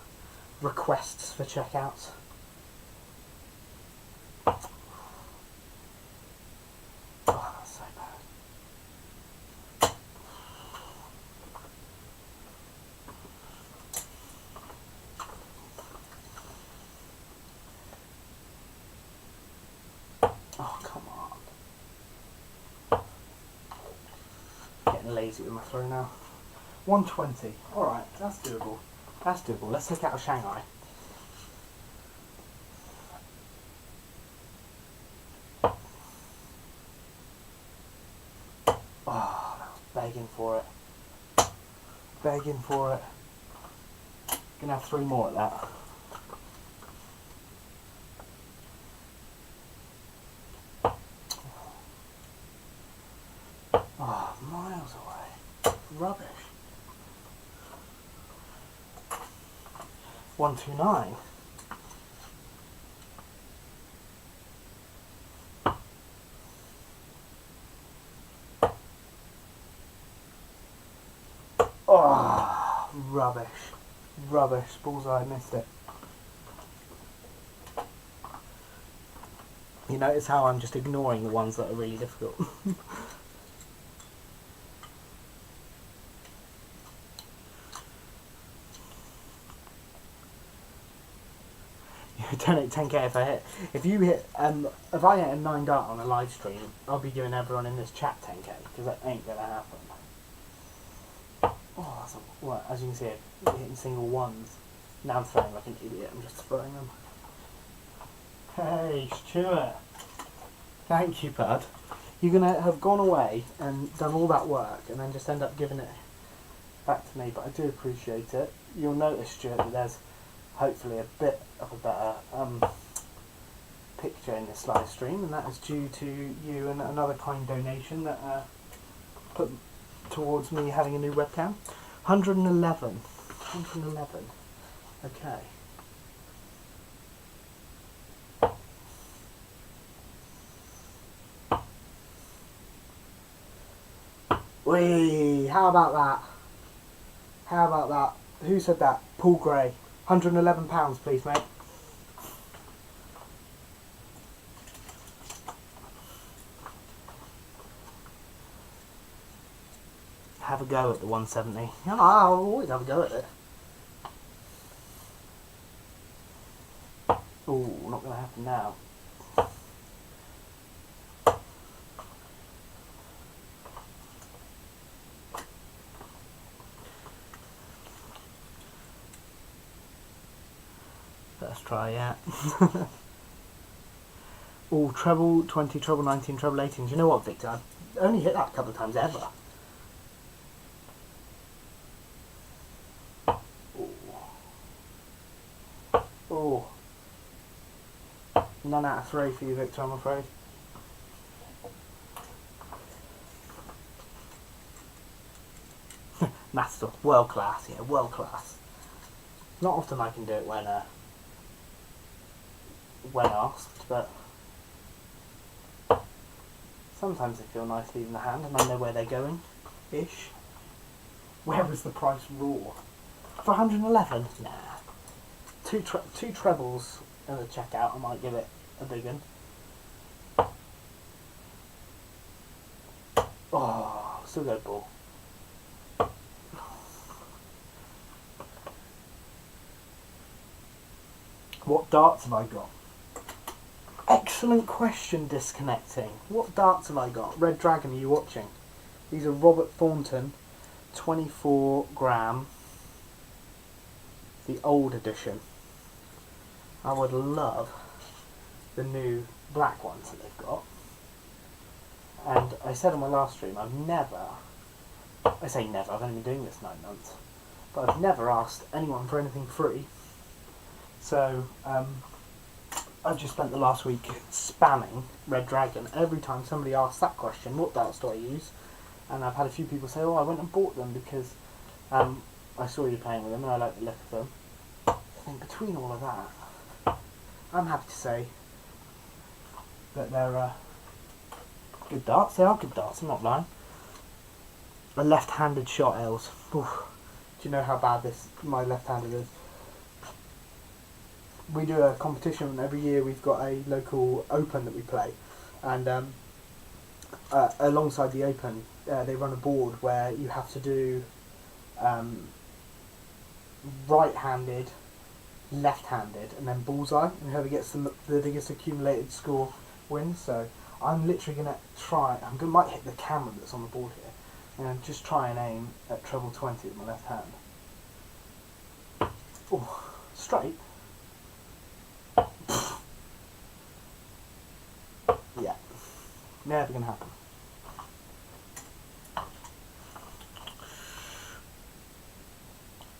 requests for checkouts. Oh, that's so bad. Oh, come on. Getting lazy with my throw now. 120. Alright, that's doable. That's doable. Let's take out a Shanghai. Oh, that was begging for it. Begging for it. Gonna have 3 more at that. Oh, miles away. Rubbish. 129. Oh, rubbish. Rubbish. Bullseye, missed it. You notice how I'm just ignoring the ones that are really difficult. You donate 10k if I hit. If you hit, if I hit a 9 dart on a live stream, I'll be giving everyone in this chat 10k, because that ain't gonna happen. Oh, that's well, as you can see, I'm hitting single ones. Now I'm throwing like an idiot, I'm just throwing them. Hey, Stuart. Thank you, bud. You're going to have gone away and done all that work and then just end up giving it back to me, but I do appreciate it. You'll notice, Stuart, that there's hopefully a bit of a better picture in this live stream, and that is due to you and another kind donation that put towards me having a new webcam. 111. 111. Okay. Whee! How about that? How about that? Who said that? Paul Gray. £111, please, mate. Have a go at the 170. Yeah, I'll always have a go at it. Oh, not going to happen now. Let's try, yeah. Oh, treble 20, treble 19, treble 18. Do you know what, Victor? I've only hit that a couple of times ever. Oh. None out of 3 for you, Victor, I'm afraid. Math stuff, world class, yeah, world class. Not often I can do it when asked, but sometimes they feel nice leaving the hand and I know where they're going, ish. Where was the price raw? For 111? Nah. Two trebles in the checkout, I might give it a big one. Oh, still go ball. What darts have I got? Excellent question, Disconnecting. What darts have I got? Red Dragon, are you watching? These are Robert Thornton, 24 gram, the old edition. I would love the new black ones that they've got. And I said on my last stream, I say never, I've only been doing this 9 months, but I've never asked anyone for anything free. So, I've just spent the last week spamming Red Dragon. Every time somebody asks that question, what darts do I use? And I've had a few people say, oh, I went and bought them because I saw you playing with them and I like the look of them. I think between all of that, I'm happy to say that they're good darts. They are good darts, I'm not lying. A left-handed shot, Els. Oof. Do you know how bad my left-handed is? We do a competition every year. We've got a local open that we play, and alongside the open, they run a board where you have to do right-handed, left-handed, and then bullseye, and whoever gets the biggest accumulated score wins. So I'm literally gonna try. Might hit the camera that's on the board here, and just try and aim at treble 20 with my left hand. Oh, straight. Yeah, never gonna happen.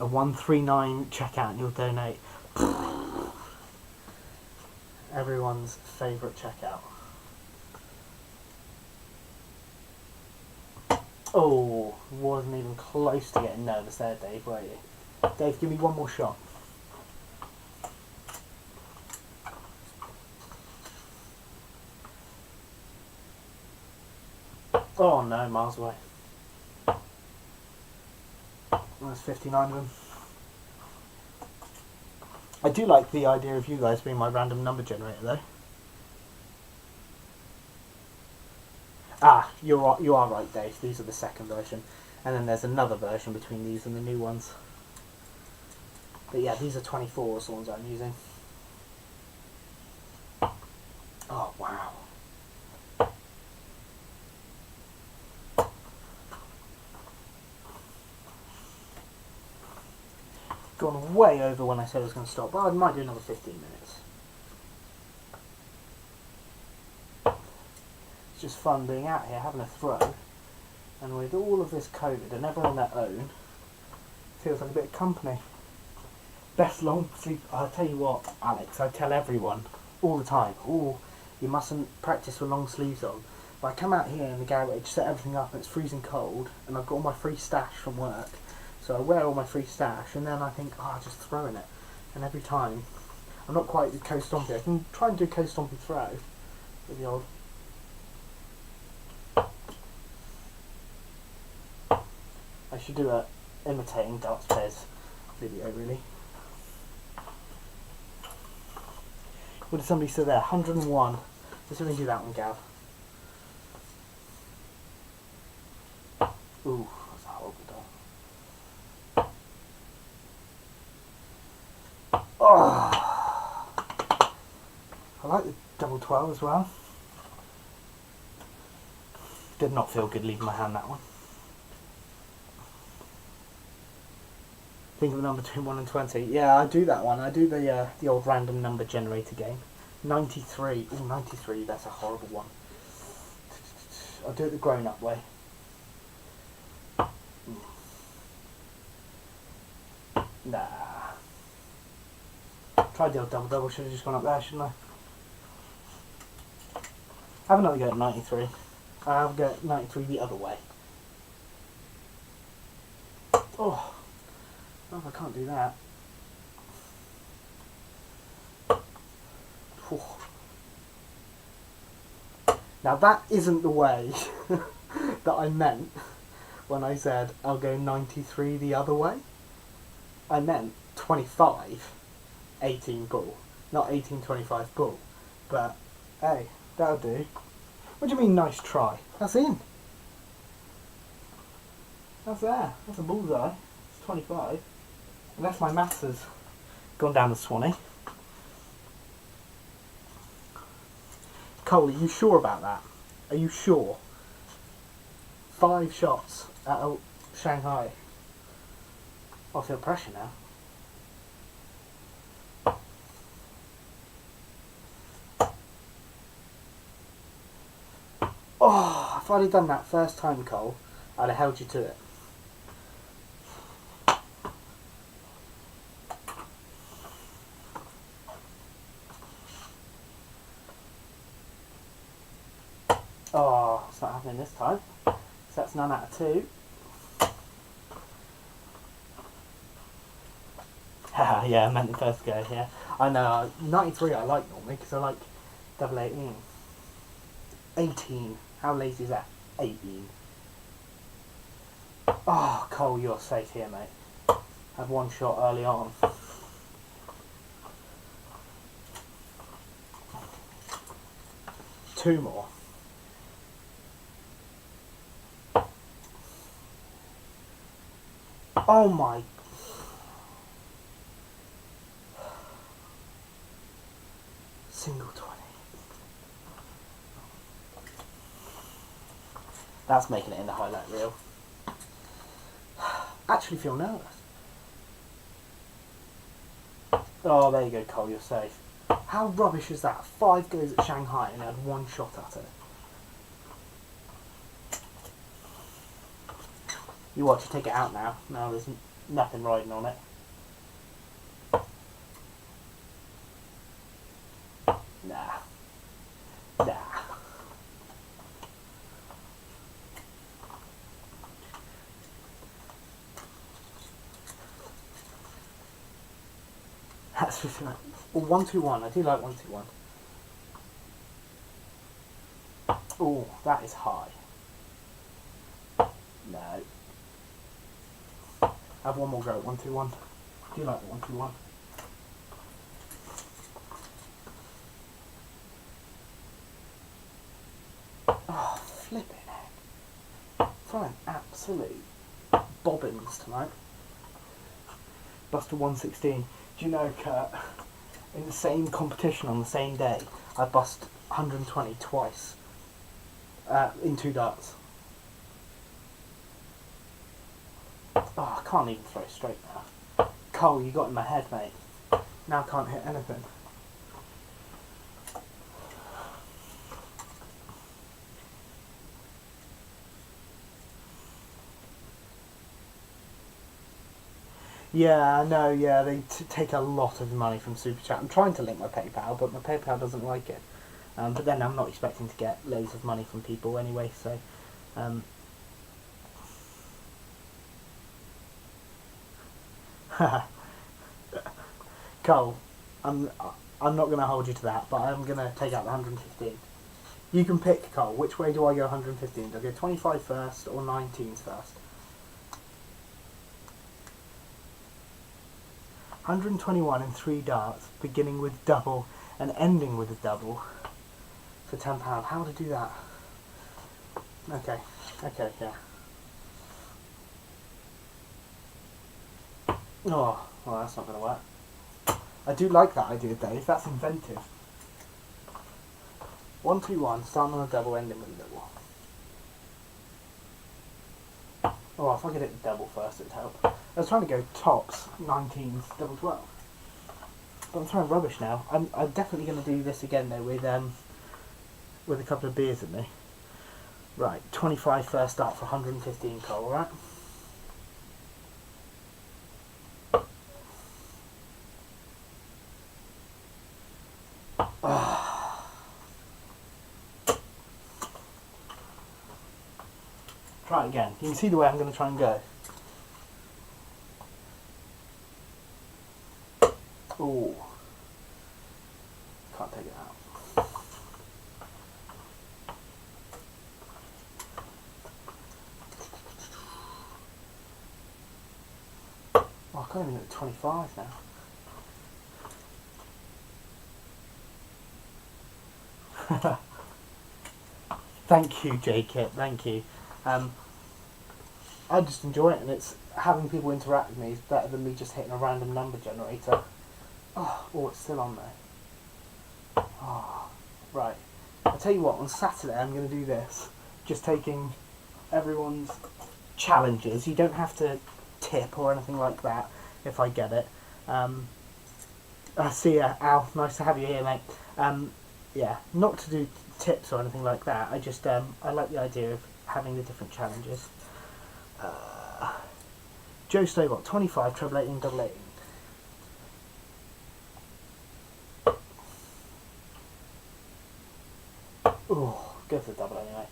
A 139 checkout and you'll donate. Everyone's favourite checkout. Oh, wasn't even close to getting nervous there, Dave, were you? Dave, give me one more shot. Oh no, miles away. There's 59 of them. I do like the idea of you guys being my random number generator, though. Ah, you are right, Dave. These are the second version. And then there's another version between these and the new ones. But yeah, these are 24s, the ones I'm using. Oh, wow. Gone way over when I said I was going to stop, but I might do another 15 minutes. It's just fun being out here, having a throw. And with all of this COVID and everyone on their own, feels like a bit of company. Best long sleep. I'll tell you what, Alex, I tell everyone all the time, oh, you mustn't practice with long sleeves on. But I come out here in the garage, set everything up, and it's freezing cold, and I've got all my free stash from work. So I wear all my free stash, and then I think, oh, I'll just throw in it. And every time, I'm not quite coast stompy. I can try and do coast stompy throw with the old. I should do a imitating darts players video, really. What did somebody say there? 101. Let's see if we can do that one, Gav. Ooh, that's a horrible dog. Oh, I like the double 12 as well. Did not feel good leaving my hand that one. Think of a number between 1 and 20. Yeah, I do that one. I do the old random number generator game. 93. Oh, 93. That's a horrible one. I'll do it the grown-up way. Nah. Tried the old double-double. Should have just gone up there, shouldn't I? Have another go at 93. I'll have a go at 93 the other way. Oh. Oh, I can't do that. Whew. Now that isn't the way that I meant when I said I'll go 93 the other way. I meant 25, 18 ball. Not 18, 25 ball. But, hey, that'll do. What do you mean, nice try? That's in. That's there. That's a bullseye. It's 25. Unless my maths has gone down the Swanee. Cole, are you sure about that? Are you sure? 5 shots at Shanghai. I feel pressure now. Oh, if I'd have done that first time, Cole, I'd have held you to it. Oh, it's not happening this time. So that's 9 out of 2. Haha, yeah, I meant the first go, yeah. I know, 93 I like normally, because I like double 18. 18. How lazy is that? 18. Oh, Cole, you're safe here, mate. Had one shot early on. Two more. Oh my. Single 20. That's making it in the highlight reel. Actually feel nervous. Oh, there you go, Cole, you're safe. How rubbish is that? 5 goes at Shanghai and had 1 shot at it. You watch, take it out now. Now there's Nothing riding on it. Nah. Nah. That's 59. Well, 121. I do like 121. Oh, that is high. No. Have one more go at 121. I do like the 121. Oh, flipping heck. Throwing absolute bobbins tonight. Busted 116. Do you know, Kurt, in the same competition on the same day, I bust 120 twice in 2 darts. Oh, I can't even throw straight now. Cole, you got in my head, mate. Now I can't hit anything. Yeah, I know, yeah, they take a lot of money from Super Chat. I'm trying to link my PayPal, but my PayPal doesn't like it. But then I'm not expecting to get loads of money from people anyway, so... Cole, I'm not going to hold you to that, but I'm going to take out the 115. You can pick, Cole, which way do I go 115? Do I go 25 first or 19s first? 121 in 3 darts, beginning with double and ending with a double for £10. How to do that? Okay, yeah. Oh, well, that's not going to work. I do like that idea, Dave. That's inventive. 121, starting on a double, ending with a double. Oh, if I could hit the double first, it'd help. I was trying to go tops, 19s, double 12. But I'm throwing rubbish now. I'm definitely going to do this again, though, with a couple of beers in me. Right, 25 first start for 115, Cole, alright? Try it again. You can see the way I'm going to try and go. Ooh. Can't take it out. Oh, I can't even hit 25 now. Thank you, J-Kit, thank you. I just enjoy it, and it's having people interact with me is better than me just hitting a random number generator. Oh, it's still on there. Oh, right. I'll tell you what, on Saturday I'm going to do this. Just taking everyone's challenges. You don't have to tip or anything like that if I get it. I see ya, Al. Nice to have you here, mate. Yeah, not to do tips or anything like that. I just I like the idea of having the different challenges. Joe Stobot, 25, treble 18, double 18. Oh, go for the double anyway.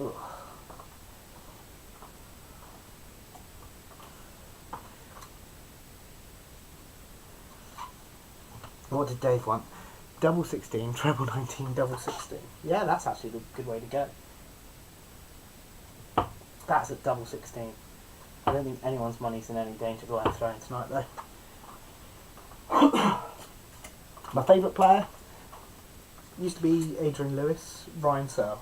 Ooh. What did Dave want? Double 16, treble 19, double 16. Yeah, that's actually a good way to go. That's at double 16. I don't think anyone's money's in any danger while I'm throwing tonight, though. My favourite player used to be Adrian Lewis, Ryan Searle.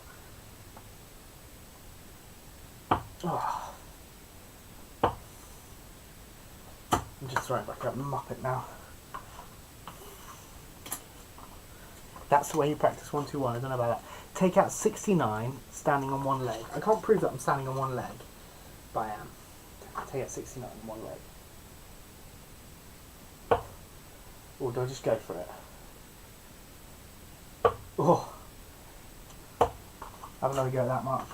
Oh. I'm just throwing back up the Muppet now. That's the way you practice 1-2-1, I don't know about that. Take out 69, standing on one leg. I can't prove that I'm standing on one leg, but I am. Take out 69 on one leg. Or do I just go for it? Oh! Have another go at that mark.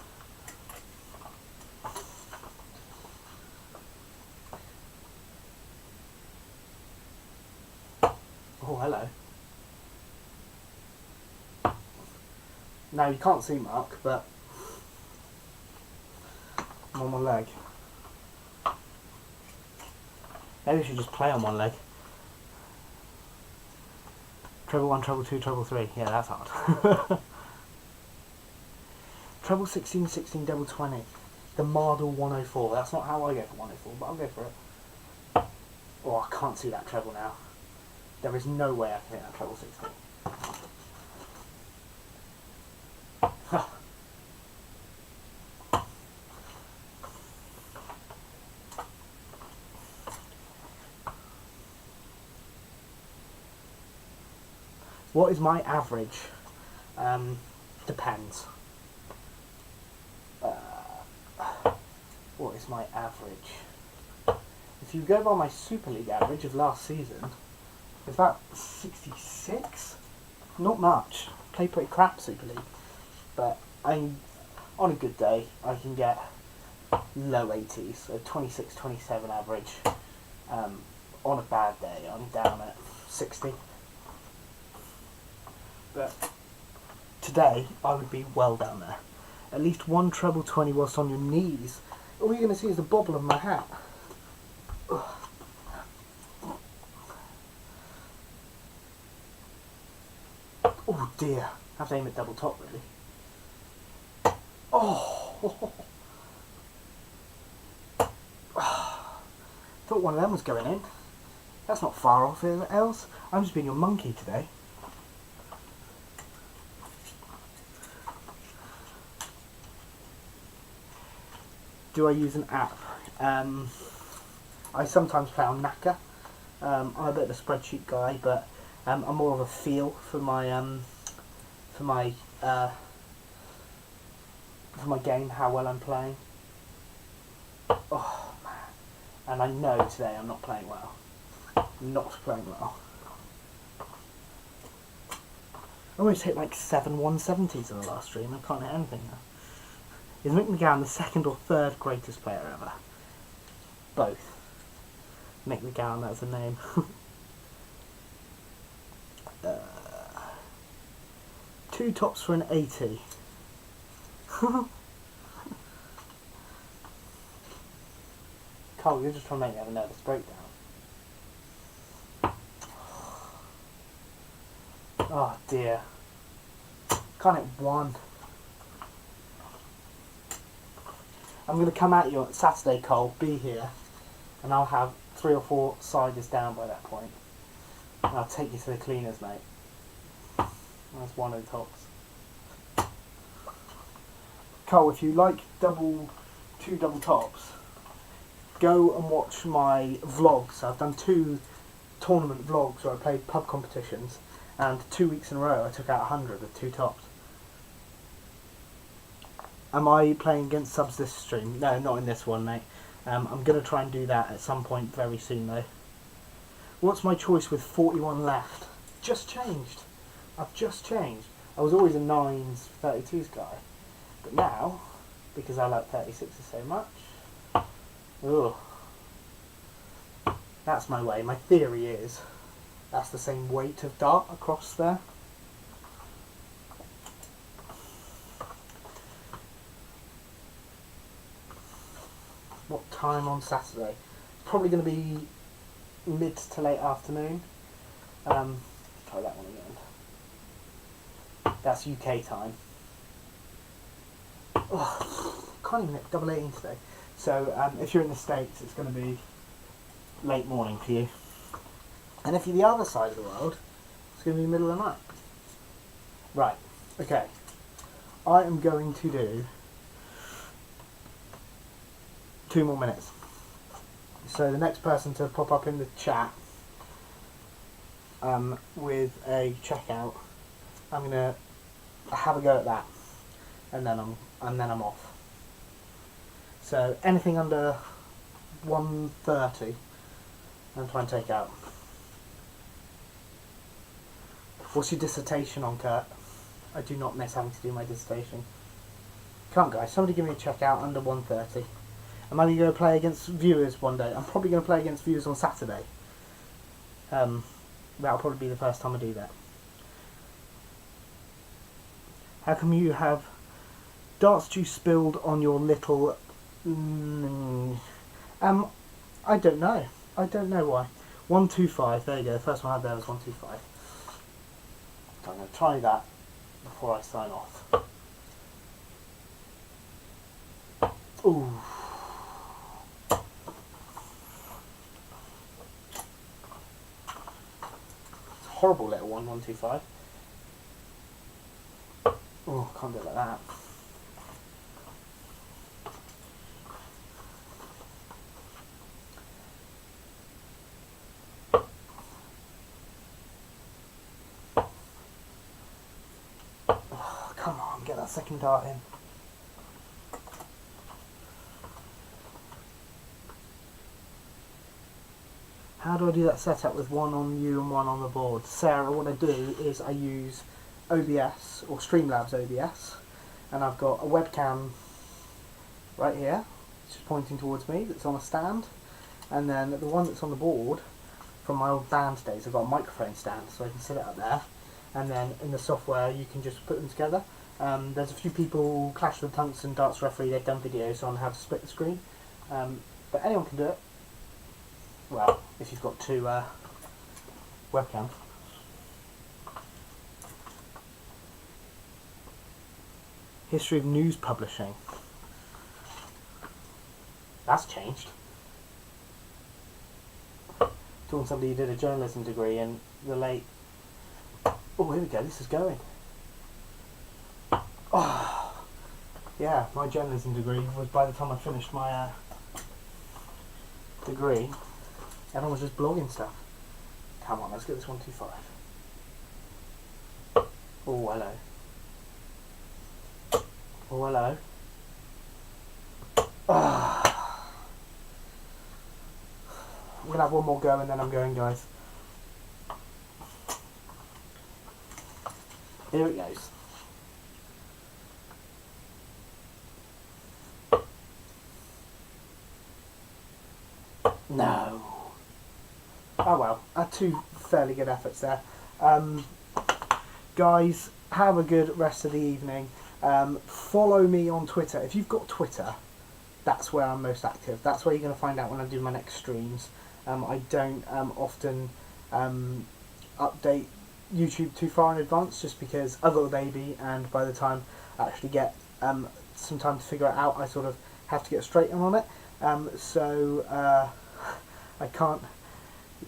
Oh, hello. Now you can't see Mark, but I'm on one leg. Maybe we should just play on one leg. Treble 1, treble 2, treble 3. Yeah, that's hard. Treble 16, 16, double 20. The Mardle 104. That's not how I go for 104, but I'll go for it. Oh, I can't see that treble now. There is no way I can hit that treble 16. What is my average? Depends. What is my average? If you go by my Super League average of last season, it's about 66? Not much. Play pretty crap Super League. But on a good day, I can get low 80s, so 26, 27 average. On a bad day, I'm down at 60. But today, I would be well down there. At least one treble 20 whilst on your knees. All you're going to see is the bobble of my hat. Ugh. Oh dear. I have to aim at double top, really. Oh! Thought one of them was going in. That's not far off else. I'm just being your monkey today. Do I use an app? I sometimes play on Naka. I'm a bit of a spreadsheet guy, but I'm more of a feel for my game, how well I'm playing. Oh man! And I know today I'm not playing well. Not playing well. I almost hit like 7 170s in the last stream. I can't hit anything now. Is Mick McGowan the second or third greatest player ever? Both. Mick McGowan, that's the name. 2 tops for an 80. Carl, you're just trying to make me have a nervous breakdown. Oh dear. Can't hit 1. I'm going to come at you on Saturday, Cole, be here, and I'll have 3 or 4 siders down by that point. And I'll take you to the cleaners, mate. That's one of the tops. Cole, if you like 2 double tops, go and watch my vlogs. I've done 2 tournament vlogs where I played pub competitions, and 2 weeks in a row I took out 100 with 2 tops. Am I playing against subs this stream? No, not in this one, mate. I'm going to try and do that at some point very soon, though. What's my choice with 41 left? Just changed. I've just changed. I was always a 9s, 32s guy. But now, because I like 36s so much, ugh, that's my way. My theory is that's the same weight of dart across there. What time on Saturday? Probably going to be mid to late afternoon. Try that one again. That's UK time. Ugh, can't even hit double 18 today. So if you're in the States, it's going to be late morning for you. And if you're the other side of the world, it's going to be middle of the night. Right, okay. I am going to do 2 more minutes. So the next person to pop up in the chat with a checkout, I'm gonna have a go at that, and then I'm off. So anything under 130, I'm trying to take out. What's your dissertation on, Kurt? I do not miss having to do my dissertation. Come on, guys, somebody give me a checkout under 130. Am I going to play against viewers one day? I'm probably going to play against viewers on Saturday. That'll probably be the first time I do that. How come you have darts juice spilled on your little... I don't know. I don't know why. 125, there you go. The first one I had there was 125. So I'm going to try that before I sign off. Ooh. It's a horrible little one, 125. Oh, can't do it like that. Oh, come on, get that second dart in. How do I do that setup with one on you and one on the board? Sarah, what I do is I use OBS, or Streamlabs OBS, and I've got a webcam right here, which is pointing towards me, that's on a stand, and then the one that's on the board, from my old band days, I've got a microphone stand, so I can set it up there, and then in the software you can just put them together. There's a few people, Clash of the Tungsten, Darts Referee, they've done videos on how to split the screen, but anyone can do it. Well, if you've got two webcams. History of news publishing. That's changed. Talking to somebody who did a journalism degree in the late... Oh, here we go, this is going. Oh, yeah, my journalism degree was by the time I finished my degree, everyone was just blogging stuff. Come on, let's get this 125. Oh, hello. Oh, hello. I'm going to have one more go and then I'm going, guys. Here it goes. No. Oh well, I had two fairly good efforts there. Guys, have a good rest of the evening. Follow me on Twitter. If you've got Twitter, that's where I'm most active. That's where you're going to find out when I do my next streams. I don't often update YouTube too far in advance, just because I've got a baby, and by the time I actually get some time to figure it out, I sort of have to get straight on it. So I can't.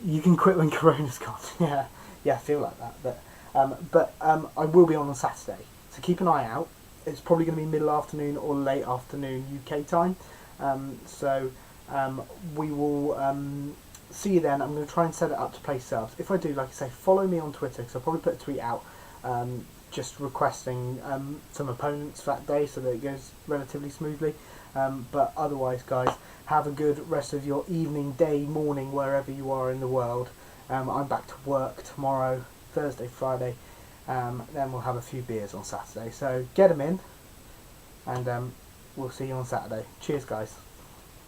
You can quit when Corona's gone. Yeah, I feel like that. But I will be on Saturday, so keep an eye out. It's probably going to be middle afternoon or late afternoon UK time. So we will see you then. I'm going to try and set it up to play subs. If I do, like I say, follow me on Twitter, because I'll probably put a tweet out just requesting some opponents for that day, so that it goes relatively smoothly. But otherwise, guys, have a good rest of your evening, day, morning, wherever you are in the world. I'm back to work tomorrow, Thursday, Friday. Then we'll have a few beers on Saturday. So get them in, and we'll see you on Saturday. Cheers, guys.